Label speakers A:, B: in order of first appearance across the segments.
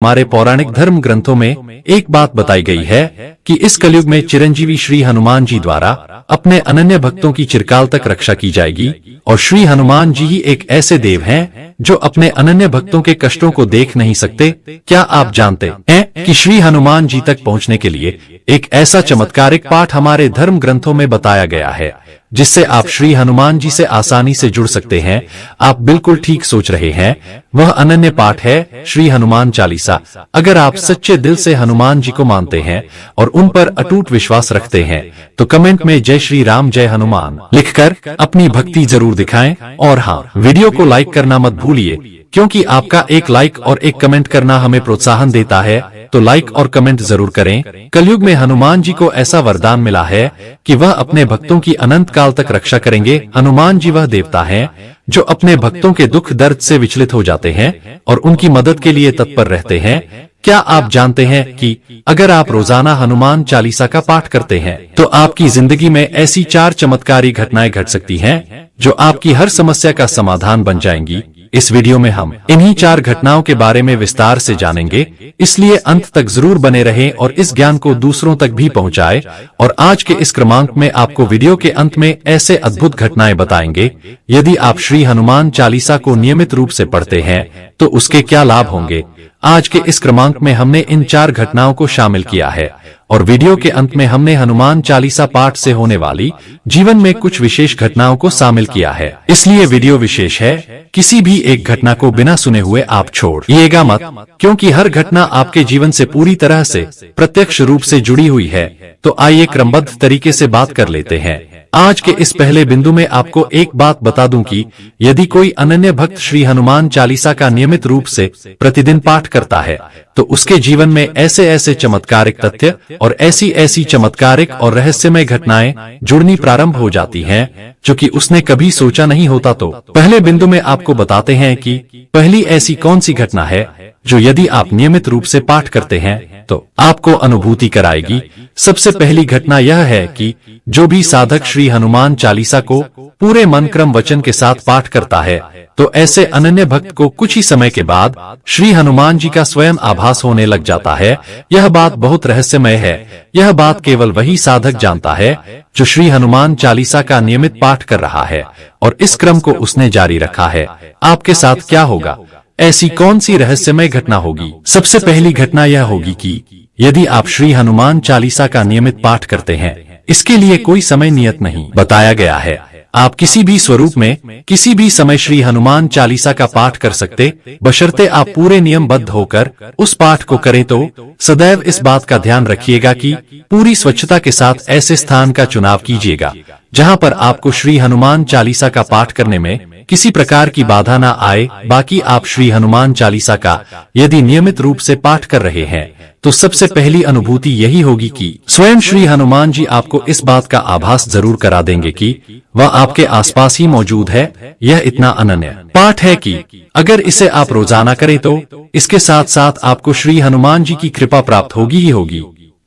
A: हमारे पौराणिक धर्म ग्रंथों में एक बात बताई गई है कि इस कलयुग में चिरंजीवी श्री हनुमान जी द्वारा अपने अनन्य भक्तों की चिरकाल तक रक्षा की जाएगी। और श्री हनुमान जी ही एक ऐसे देव हैं जो अपने अनन्य भक्तों के कष्टों को देख नहीं सकते। क्या आप जानते हैं कि श्री हनुमान जी तक पहुंचने के लिए एक ऐसा चमत्कारिक पाठ हमारे धर्म ग्रंथों में बताया गया है जिससे आप श्री हनुमान जी से आसानी से जुड़ सकते हैं। आप बिल्कुल ठीक सोच रहे हैं, वह अनन्य पाठ है श्री हनुमान चालीसा। अगर आप सच्चे दिल से हनुमान जी को मानते हैं और उन पर अटूट विश्वास रखते हैं तो कमेंट में जय श्री राम जय हनुमान लिखकर अपनी भक्ति जरूर दिखाएं। और हाँ, वीडियो को लाइक करना मत भूलिए, क्योंकि आपका एक लाइक और एक कमेंट करना हमें प्रोत्साहन देता है। तो लाइक और कमेंट जरूर करें। कलयुग में हनुमान जी को ऐसा वरदान मिला है कि वह अपने भक्तों की अनंत काल तक रक्षा करेंगे। हनुमान जी वह देवता हैं जो अपने भक्तों के दुख दर्द से विचलित हो जाते हैं और उनकी मदद के लिए तत्पर रहते हैं। क्या आप जानते हैं कि अगर आप रोजाना हनुमान चालीसा का पाठ करते हैं तो आपकी जिंदगी में ऐसी 4 चमत्कारी घटनाएं घट सकती हैं जो आपकी हर समस्या का समाधान बन जाएंगी। इस वीडियो में हम इन्हीं 4 घटनाओं के बारे में विस्तार से जानेंगे, इसलिए अंत तक जरूर बने रहें और इस ज्ञान को दूसरों तक भी पहुंचाएं। और आज के इस क्रमांक में आपको वीडियो के अंत में ऐसे अद्भुत घटनाएं बताएंगे। यदि आप श्री हनुमान चालीसा को नियमित रूप से पढ़ते हैं तो उसके क्या लाभ होंगे। आज के इस क्रमांक में हमने इन 4 घटनाओं को शामिल किया है और वीडियो के अंत में हमने हनुमान चालीसा पाठ से होने वाली जीवन में कुछ विशेष घटनाओं को शामिल किया है। इसलिए वीडियो विशेष है, किसी भी एक घटना को बिना सुने हुए आप छोड़िएगा मत, क्योंकि हर घटना आपके जीवन से पूरी तरह से प्रत्यक्ष रूप से जुड़ी हुई है। तो आइए क्रमबद्ध तरीके से बात कर लेते हैं। आज के इस पहले बिंदु में आपको एक बात बता दूं कि यदि कोई अनन्य भक्त श्री हनुमान चालीसा का नियमित रूप से प्रतिदिन पाठ करता है तो उसके जीवन में ऐसे ऐसे चमत्कारिक तथ्य और ऐसी ऐसी चमत्कारिक और रहस्यमय घटनाएं जुड़नी प्रारंभ हो जाती हैं जो कि उसने कभी सोचा नहीं होता। तो पहले बिंदु में आपको बताते हैं कि पहली ऐसी कौन सी घटना है जो यदि आप नियमित रूप से पाठ करते हैं तो आपको अनुभूति कराएगी। सबसे पहली घटना यह है कि जो भी साधक श्री हनुमान चालीसा को पूरे मन क्रम वचन के साथ पाठ करता है तो ऐसे अनन्य भक्त को कुछ ही समय के बाद श्री हनुमान जी का स्वयं आभास होने लग जाता है। यह बात बहुत रहस्यमय है। यह बात केवल वही साधक जानता है जो श्री हनुमान चालीसा का नियमित पाठ कर रहा है और इस क्रम को उसने जारी रखा है। आपके साथ क्या होगा? ऐसी कौन सी रहस्यमय घटना होगी? सबसे पहली घटना यह होगी कि यदि आप श्री हनुमान चालीसा का नियमित पाठ करते हैं, इसके लिए कोई समय नियत नहीं बताया गया है। आप किसी भी स्वरूप में किसी भी समय श्री हनुमान चालीसा का पाठ कर सकते, बशर्ते आप पूरे नियमबद्ध होकर उस पाठ को करें। तो सदैव इस बात का ध्यान रखिएगा कि पूरी स्वच्छता के साथ ऐसे स्थान का चुनाव कीजिएगा जहां पर आपको श्री हनुमान चालीसा का पाठ करने में किसी प्रकार की बाधा ना आए। बाकी आप श्री हनुमान चालीसा का यदि नियमित रूप से पाठ कर रहे हैं तो सबसे पहली अनुभूति यही होगी कि स्वयं श्री हनुमान जी आपको इस बात का आभास जरूर करा देंगे कि वह आपके आसपास ही मौजूद है। यह इतना अनन्य पाठ है कि अगर इसे आप रोजाना करें तो इसके साथ साथ आपको श्री हनुमान जी की कृपा प्राप्त होगी ही होगी,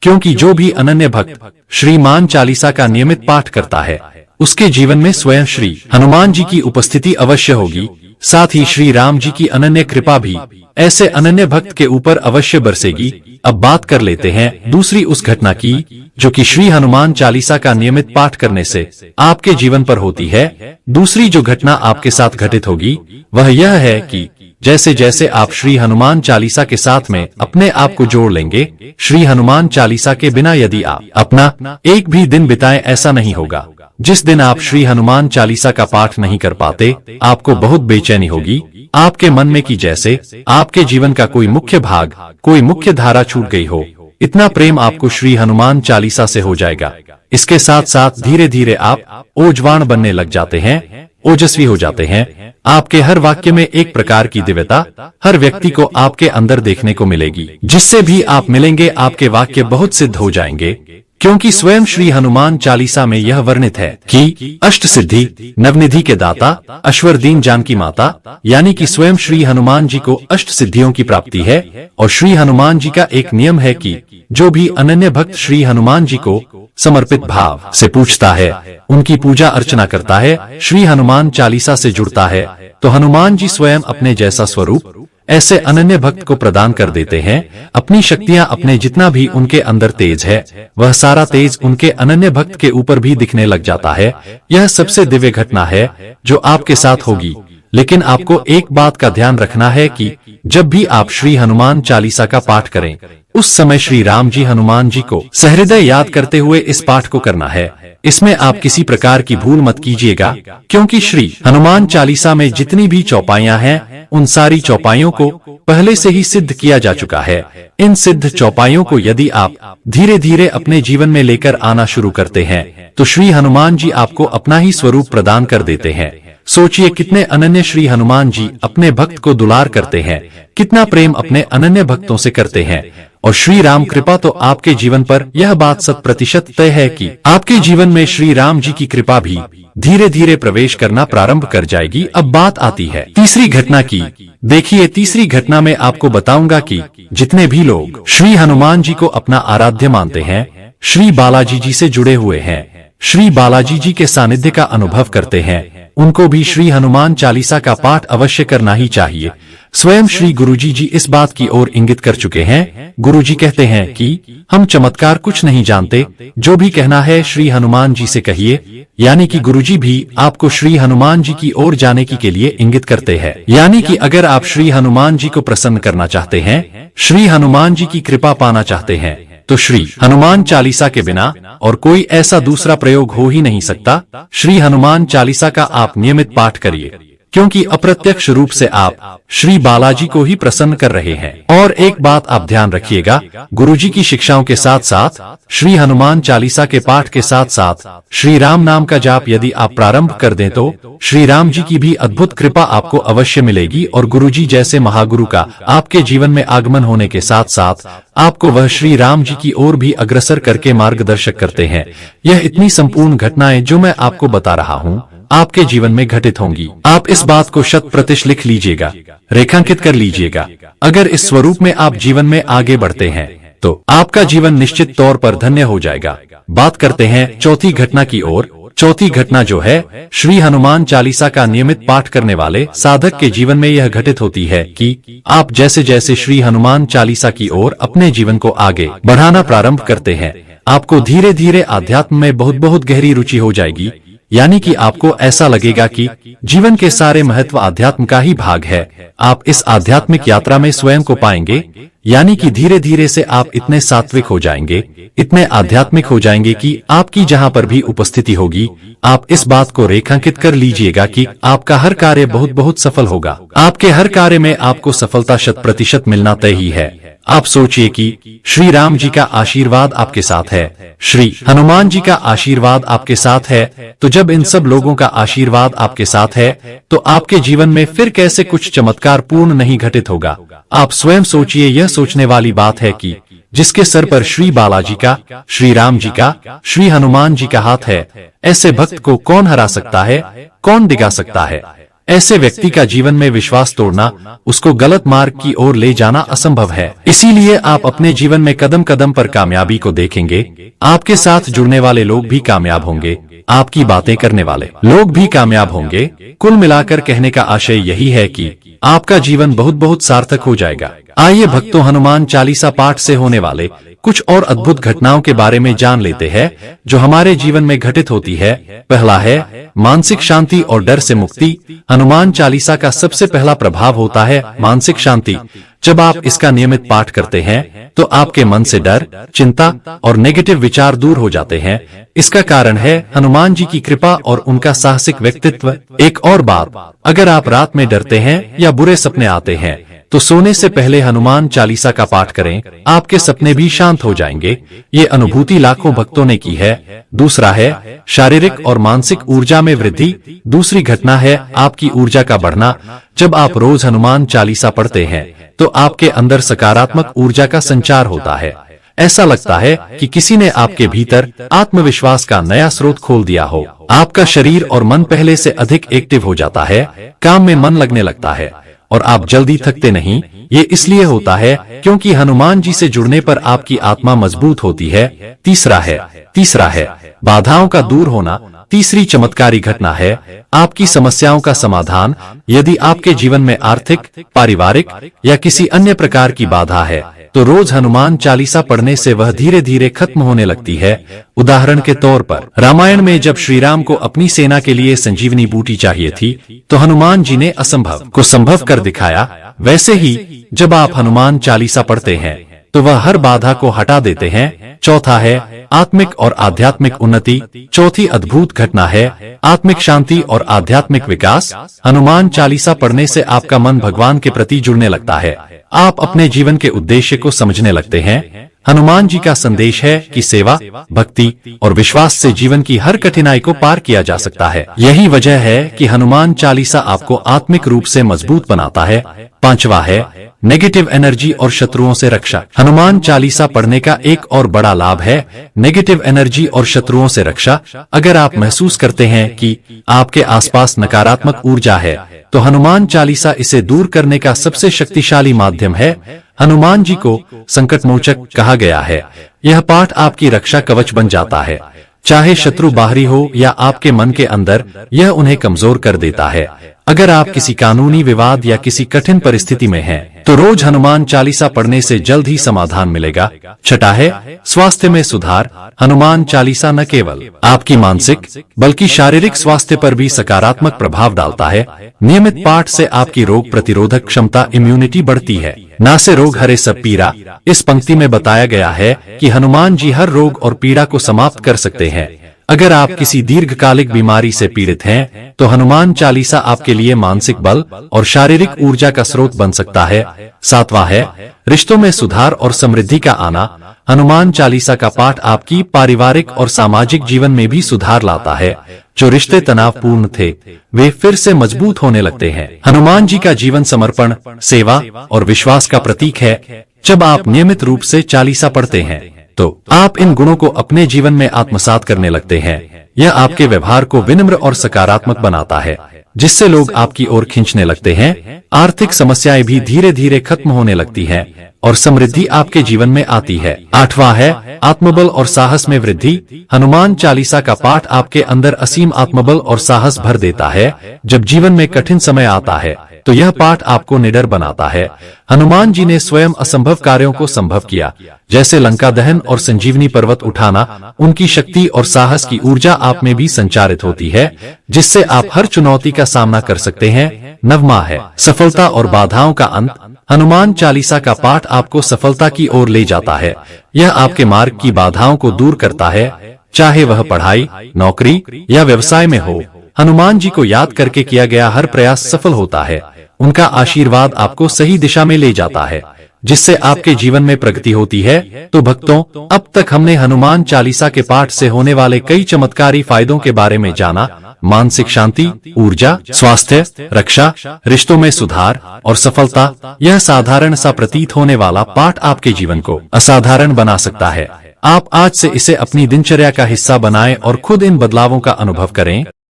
A: क्योंकि जो भी अनन्य भक्त श्रीमान चालीसा का नियमित पाठ करता है उसके जीवन में स्वयं श्री हनुमान जी की उपस्थिति अवश्य होगी। साथ ही श्री राम जी की अनन्य कृपा भी ऐसे अनन्य भक्त के ऊपर अवश्य बरसेगी। अब बात कर लेते हैं दूसरी उस घटना की जो कि श्री हनुमान चालीसा का नियमित पाठ करने से आपके जीवन पर होती है। दूसरी जो घटना आपके साथ घटित होगी वह यह है कि जैसे जैसे आप श्री हनुमान चालीसा के साथ में अपने आप को जोड़ लेंगे, श्री हनुमान चालीसा के बिना यदि आप अपना एक भी दिन बिताएं, ऐसा नहीं होगा। जिस दिन आप श्री हनुमान चालीसा का पाठ नहीं कर पाते, आपको बहुत बेचैनी होगी। आपके मन में कि जैसे आपके जीवन का कोई मुख्य भाग, कोई मुख्य धारा छूट गई हो। इतना प्रेम आपको श्री हनुमान चालीसा से हो जाएगा। इसके साथ साथ धीरे धीरे आप ओजवान बनने लग जाते हैं, ओजस्वी हो जाते हैं। आपके हर वाक्य में एक प्रकार की दिव्यता हर व्यक्ति को आपके अंदर देखने को मिलेगी। जिससे भी आप मिलेंगे आपके वाक्य बहुत सिद्ध हो जाएंगे, क्योंकि स्वयं श्री हनुमान चालीसा में यह वर्णित है कि अष्ट सिद्धि नवनिधि के दाता अश्वरदीन जानकी माता, यानी कि स्वयं श्री हनुमान जी को अष्ट सिद्धियों की प्राप्ति है। और श्री हनुमान जी का एक नियम है कि जो भी अनन्य भक्त श्री हनुमान जी को समर्पित भाव से पूछता है, उनकी पूजा अर्चना करता है, श्री हनुमान चालीसा से जुड़ता है, तो हनुमान जी स्वयं अपने जैसा स्वरूप ऐसे अनन्य भक्त को प्रदान कर देते हैं। अपनी शक्तियां अपने जितना भी उनके अंदर तेज है, वह सारा तेज उनके अनन्य भक्त के ऊपर भी दिखने लग जाता है। यह सबसे दिव्य घटना है जो आपके साथ होगी। लेकिन आपको एक बात का ध्यान रखना है कि जब भी आप श्री हनुमान चालीसा का पाठ करें, उस समय श्री राम जी हनुमान जी को सहृदय याद करते हुए इस पाठ को करना है। इसमें आप किसी प्रकार की भूल मत कीजिएगा, क्योंकि श्री हनुमान चालीसा में जितनी भी चौपाइयां हैं, उन सारी चौपाइयों को पहले से ही सिद्ध किया जा चुका है। इन सिद्ध चौपाइयों को यदि आप धीरे धीरे अपने जीवन में लेकर आना शुरू करते हैं, तो श्री हनुमान जी आपको अपना ही स्वरूप प्रदान कर देते हैं। सोचिए कितने अनन्य श्री हनुमान जी अपने भक्त को दुलार करते हैं, कितना प्रेम अपने अनन्य भक्तों से करते हैं। और श्री राम कृपा तो आपके जीवन पर यह बात 100% तय है कि आपके जीवन में श्री राम जी की कृपा भी धीरे धीरे प्रवेश करना प्रारंभ कर जाएगी। अब बात आती है तीसरी घटना की। देखिए, तीसरी घटना में आपको बताऊंगा कि जितने भी लोग श्री हनुमान जी को अपना आराध्य मानते हैं, श्री बालाजी जी से जुड़े हुए हैं, श्री बालाजी जी के सानिध्य का अनुभव करते हैं, उनको भी श्री हनुमान चालीसा का पाठ अवश्य करना ही चाहिए। स्वयं श्री गुरुजी जी इस बात की ओर इंगित कर चुके हैं। गुरुजी कहते हैं कि हम चमत्कार कुछ नहीं जानते, जो भी कहना है श्री हनुमान जी से कहिए। यानी कि गुरुजी भी आपको श्री हनुमान जी की ओर जाने के लिए इंगित करते हैं। यानी कि अगर आप श्री हनुमान जी को प्रसन्न करना चाहते हैं, श्री हनुमान जी की कृपा पाना चाहते हैं, तो श्री हनुमान चालीसा के बिना और कोई ऐसा दूसरा प्रयोग हो ही नहीं सकता। श्री हनुमान चालीसा का आप नियमित पाठ करिए, क्योंकि अप्रत्यक्ष रूप से आप श्री बालाजी को ही प्रसन्न कर रहे हैं। और एक बात आप ध्यान रखिएगा, गुरुजी की शिक्षाओं के साथ साथ श्री हनुमान चालीसा के पाठ के साथ साथ श्री राम नाम का जाप यदि आप प्रारंभ कर दें, तो श्री राम जी की भी अद्भुत कृपा आपको अवश्य मिलेगी। और गुरुजी जैसे महागुरु का आपके जीवन में आगमन होने के साथ साथ आपको वह श्री राम जी की ओर भी अग्रसर करके मार्गदर्शक करते हैं। यह इतनी संपूर्ण घटनाएं जो मैं आपको बता रहा हूँ, आपके जीवन में घटित होंगी। आप इस बात को 100% लिख लीजिएगा, रेखांकित कर लीजिएगा। अगर इस स्वरूप में आप जीवन में आगे बढ़ते हैं, तो आपका जीवन निश्चित तौर पर धन्य हो जाएगा। बात करते हैं चौथी घटना की ओर। चौथी घटना जो है, श्री हनुमान चालीसा का नियमित पाठ करने वाले साधक के जीवन में यह घटित होती है कि आप जैसे जैसे श्री हनुमान चालीसा की ओर अपने जीवन को आगे बढ़ाना प्रारंभ करते हैं, आपको धीरे धीरे आध्यात्म में बहुत बहुत गहरी रुचि हो जाएगी। यानी कि आपको ऐसा लगेगा कि जीवन के सारे महत्व आध्यात्म का ही भाग है। आप इस आध्यात्मिक यात्रा में स्वयं को पाएंगे। यानी कि धीरे धीरे से आप इतने सात्विक हो जाएंगे, इतने आध्यात्मिक हो जाएंगे कि आपकी जहां पर भी उपस्थिति होगी, आप इस बात को रेखांकित कर लीजिएगा कि आपका हर कार्य बहुत बहुत सफल होगा। आपके हर कार्य में आपको सफलता 100% मिलना तय ही है। आप सोचिए कि श्री राम जी का आशीर्वाद आपके साथ है, श्री हनुमान जी का आशीर्वाद आपके साथ है, तो जब इन सब लोगों का आशीर्वाद आपके साथ है, तो आपके जीवन में फिर कैसे कुछ चमत्कार पूर्ण नहीं घटित होगा। आप स्वयं सोचिए। यह सोचने वाली बात है कि जिसके सर पर श्री बालाजी का, श्री राम जी का, श्री हनुमान जी का हाथ है, ऐसे भक्त को कौन हरा सकता है, कौन डिगा सकता है। ऐसे व्यक्ति का जीवन में विश्वास तोड़ना, उसको गलत मार्ग की ओर ले जाना असंभव है। इसीलिए आप अपने जीवन में कदम कदम पर कामयाबी को देखेंगे। आपके साथ जुड़ने वाले लोग भी कामयाब होंगे, आपकी बातें करने वाले लोग भी कामयाब होंगे। कुल मिलाकर कहने का आशय यही है कि आपका जीवन बहुत बहुत सार्थक हो जाएगा। आइए भक्तों, हनुमान चालीसा पाठ से होने वाले कुछ और अद्भुत घटनाओं के बारे में जान लेते हैं जो हमारे जीवन में घटित होती है। पहला है मानसिक शांति और डर से मुक्ति। हनुमान चालीसा का सबसे पहला प्रभाव होता है मानसिक शांति। जब आप इसका नियमित पाठ करते हैं, तो आपके मन से डर, चिंता और नेगेटिव विचार दूर हो जाते हैं। इसका कारण है हनुमान जी की कृपा और उनका साहसिक व्यक्तित्व। एक और बात, अगर आप रात में डरते हैं या बुरे सपने आते हैं, तो सोने से पहले हनुमान चालीसा का पाठ करें, आपके सपने भी शांत हो जाएंगे। ये अनुभूति लाखों भक्तों ने की है। दूसरा है शारीरिक और मानसिक ऊर्जा में वृद्धि। दूसरी घटना है आपकी ऊर्जा का बढ़ना। जब आप रोज हनुमान चालीसा पढ़ते हैं, तो आपके अंदर सकारात्मक ऊर्जा का संचार होता है। ऐसा लगता है कि किसी ने आपके भीतर आत्मविश्वास का नया स्रोत खोल दिया हो। आपका शरीर और मन पहले से अधिक एक्टिव हो जाता है, काम में मन लगने लगता है और आप जल्दी थकते नहीं। ये इसलिए होता है क्योंकि हनुमान जी से जुड़ने पर आपकी आत्मा मजबूत होती है। तीसरा है बाधाओं का दूर होना। तीसरी चमत्कारी घटना है आपकी समस्याओं का समाधान। यदि आपके जीवन में आर्थिक, पारिवारिक या किसी अन्य प्रकार की बाधा है तो रोज हनुमान चालीसा पढ़ने से वह धीरे धीरे खत्म होने लगती है। उदाहरण के तौर पर रामायण में जब श्री राम को अपनी सेना के लिए संजीवनी बूटी चाहिए थी तो हनुमान जी ने असंभव को संभव कर दिखाया। वैसे ही जब आप हनुमान चालीसा पढ़ते हैं तो वह हर बाधा को हटा देते हैं। चौथा है आत्मिक और आध्यात्मिक उन्नति। चौथी अद्भुत घटना है आत्मिक शांति और आध्यात्मिक विकास। हनुमान चालीसा पढ़ने से आपका मन भगवान के प्रति जुड़ने लगता है। आप अपने जीवन के उद्देश्य को समझने लगते हैं। हनुमान जी का संदेश है कि सेवा, भक्ति और विश्वास से जीवन की हर कठिनाई को पार किया जा सकता है। यही वजह है कि हनुमान चालीसा आपको आत्मिक रूप से मजबूत बनाता है। पांचवा है नेगेटिव एनर्जी और शत्रुओं से रक्षा। हनुमान चालीसा पढ़ने का एक और बड़ा लाभ है नेगेटिव एनर्जी और शत्रुओं से रक्षा। अगर आप महसूस करते हैं कि आपके आसपास नकारात्मक ऊर्जा है तो हनुमान चालीसा इसे दूर करने का सबसे शक्तिशाली माध्यम है। हनुमान जी को संकटमोचक कहा गया है। यह पाठ आपकी रक्षा कवच बन जाता है। चाहे शत्रु बाहरी हो या आपके मन के अंदर, यह उन्हें कमजोर कर देता है। अगर आप किसी कानूनी विवाद या किसी कठिन परिस्थिति में हैं, तो रोज हनुमान चालीसा पढ़ने से जल्द ही समाधान मिलेगा। छठा है स्वास्थ्य में सुधार। हनुमान चालीसा न केवल आपकी मानसिक बल्कि शारीरिक स्वास्थ्य पर भी सकारात्मक प्रभाव डालता है। नियमित पाठ से आपकी रोग प्रतिरोधक क्षमता, इम्यूनिटी बढ़ती है। ना से रोग हरे सब पीड़ा। इस पंक्ति में बताया गया है कि हनुमान जी हर रोग और पीड़ा को समाप्त कर सकते हैं। अगर आप किसी दीर्घकालिक बीमारी से पीड़ित हैं, तो हनुमान चालीसा आपके लिए मानसिक बल और शारीरिक ऊर्जा का स्रोत बन सकता है। सातवां है रिश्तों में सुधार और समृद्धि का आना। हनुमान चालीसा का पाठ आपकी पारिवारिक और सामाजिक जीवन में भी सुधार लाता है। जो रिश्ते तनावपूर्ण थे, वे फिर से मजबूत होने लगते हैं। हनुमान जी का जीवन समर्पण, सेवा और विश्वास का प्रतीक है। जब आप नियमित रूप से चालीसा पढ़ते हैं तो आप इन गुणों को अपने जीवन में आत्मसात करने लगते हैं। यह आपके व्यवहार को विनम्र और सकारात्मक बनाता है, जिससे लोग आपकी ओर खींचने लगते हैं। आर्थिक समस्याएं भी धीरे धीरे खत्म होने लगती हैं और समृद्धि आपके जीवन में आती है। आठवां है आत्मबल और साहस में वृद्धि। हनुमान चालीसा का पाठ आपके अंदर असीम आत्मबल और साहस भर देता है। जब जीवन में कठिन समय आता है तो यह पाठ आपको निडर बनाता है। हनुमान जी ने स्वयं असंभव कार्यों को संभव किया, जैसे लंका दहन और संजीवनी पर्वत उठाना। उनकी शक्ति और साहस की ऊर्जा आप में भी संचारित होती है, जिससे आप हर चुनौती का सामना कर सकते हैं। नववां है सफलता और बाधाओं का अंत। हनुमान चालीसा का पाठ आपको सफलता की ओर ले जाता है। यह आपके मार्ग की बाधाओं को दूर करता है, चाहे वह पढ़ाई, नौकरी या व्यवसाय में हो। हनुमान जी को याद करके किया गया हर प्रयास सफल होता है। उनका आशीर्वाद आपको सही दिशा में ले जाता है, जिससे आपके जीवन में प्रगति होती है। तो भक्तों, अब तक हमने हनुमान चालीसा के पाठ से होने वाले कई चमत्कारी फायदों के बारे में जाना। मानसिक शांति, ऊर्जा, स्वास्थ्य, रक्षा, रिश्तों में सुधार और सफलता। यह साधारण सा प्रतीत होने वाला पाठ आपके जीवन को असाधारण बना सकता है। आप आज से इसे अपनी दिनचर्या का हिस्सा बनाएं और खुद इन बदलावों का अनुभव करें।